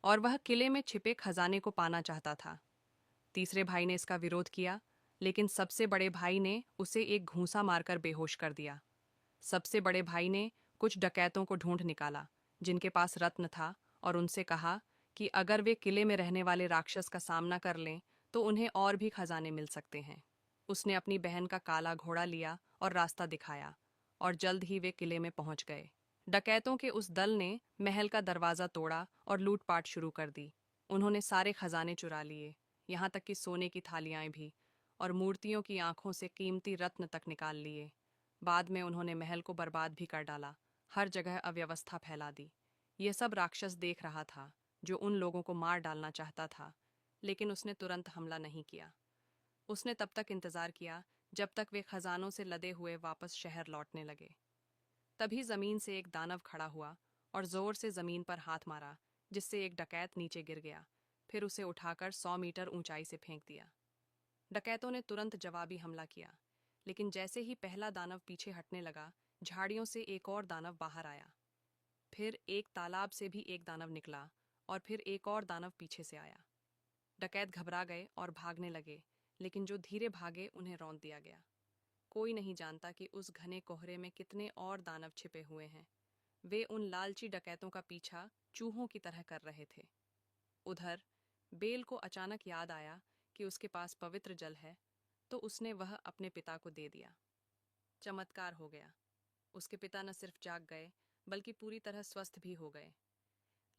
और वह किले में छिपे खजाने को पाना चाहता था। तीसरे भाई ने इसका विरोध किया, लेकिन सबसे बड़े भाई ने उसे एक घूंसा मारकर बेहोश कर दिया। सबसे बड़े भाई ने कुछ डकैतों को ढूंढ निकाला जिनके पास रत्न था, और उनसे कहा कि अगर वे किले में रहने वाले राक्षस का सामना कर लें तो उन्हें और भी खजाने मिल सकते हैं। उसने अपनी बहन का काला घोड़ा लिया और रास्ता दिखाया, और जल्द ही वे किले में पहुंच गए। डकैतों के उस दल ने महल का दरवाजा तोड़ा और लूटपाट शुरू कर दी। उन्होंने सारे खजाने चुरा लिए, यहाँ तक कि सोने की थालियां भी, और मूर्तियों की आंखों से कीमती रत्न तक निकाल लिए। बाद में उन्होंने महल को बर्बाद भी कर डाला, हर जगह अव्यवस्था फैला दी। ये सब राक्षस देख रहा था, जो उन लोगों को मार डालना चाहता था, लेकिन उसने तुरंत हमला नहीं किया। उसने तब तक इंतजार किया जब तक वे खजानों से लदे हुए वापस शहर लौटने लगे। तभी जमीन से एक दानव खड़ा हुआ और जोर से जमीन पर हाथ मारा, जिससे एक डकैत नीचे गिर गया। फिर उसे उठाकर 100 मीटर ऊंचाई से फेंक दिया। डकैतों ने तुरंत जवाबी हमला किया, लेकिन जैसे ही पहला दानव पीछे हटने लगा, झाड़ियों से एक और दानव बाहर आया। फिर एक तालाब से भी एक दानव निकला, और फिर एक और दानव पीछे से आया। डकैत घबरा गए और भागने लगे, लेकिन जो धीरे भागे उन्हें रौंद दिया गया। कोई नहीं जानता कि उस घने कोहरे में कितने और दानव छिपे हुए हैं। वे उन लालची डकैतों का पीछा चूहों की तरह कर रहे थे। उधर बेल को अचानक याद आया कि उसके पास पवित्र जल है, तो उसने वह अपने पिता को दे दिया। चमत्कार हो गया। उसके पिता न सिर्फ जाग गए, बल्कि पूरी तरह स्वस्थ भी हो गए।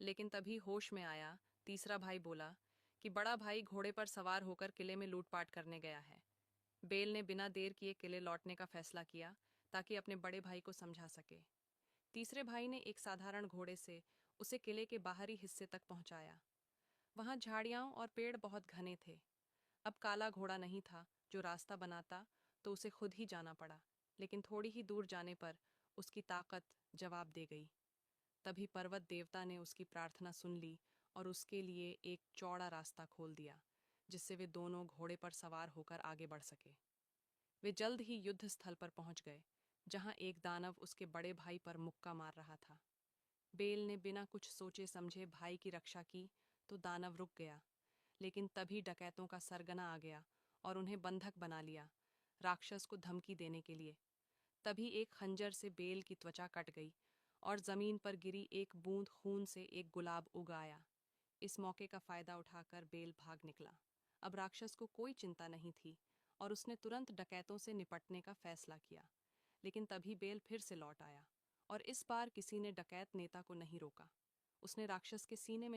लेकिन तभी होश में आया, तीसरा भाई बोला कि बड़ा भाई घोड़े पर सवार होकर किले में लूटपाट करने गया है। बेल ने बिना देर किए किले लौटने का फैसला किया, ताकि अपने बड़े भाई को समझा सके। तीसरे भाई ने एक साधारण घोड़े से उसे किले के बाहरी हिस्से तक पहुंचाया। वहां झाड़ियां और पेड़ बहुत घने थे। अब काला घोड़ा नहीं था जो रास्ता बनाता, तो उसे खुद ही जाना पड़ा। लेकिन थोड़ी ही दूर जाने पर उसकी ताकत जवाब दे गई। तभी पर्वत देवता ने उसकी प्रार्थना सुन ली और उसके लिए एक चौड़ा रास्ता खोल दिया, जिससे वे दोनों घोड़े पर सवार होकर आगे बढ़ सके। वे जल्द ही युद्ध स्थल पर पहुंच गए, जहां एक दानव उसके बड़े भाई पर मुक्का मार रहा था। बेल ने बिना कुछ सोचे समझे भाई की रक्षा की, तो दानव रुक गया। लेकिन तभी डकैतों का सरगना आ गया और उन्हें बंधक बना लिया, राक्षस को धमकी देने के लिए। तभी एक खंजर से बेल की त्वचा कट गई, और जमीन पर गिरी एक बूंद खून से एक गुलाब उग आया। इस मौके का फायदा उठाकर बेल भाग निकला। अब राक्षस को कोई चिंता नहीं थी, और उसने तुरंत डकैतों से निपटने का फैसला किया। लेकिन तभी बेल फिर से लौट आया, और इस बार किसी ने डकैत नेता को नहीं रोका। उसने राक्षस के सीने में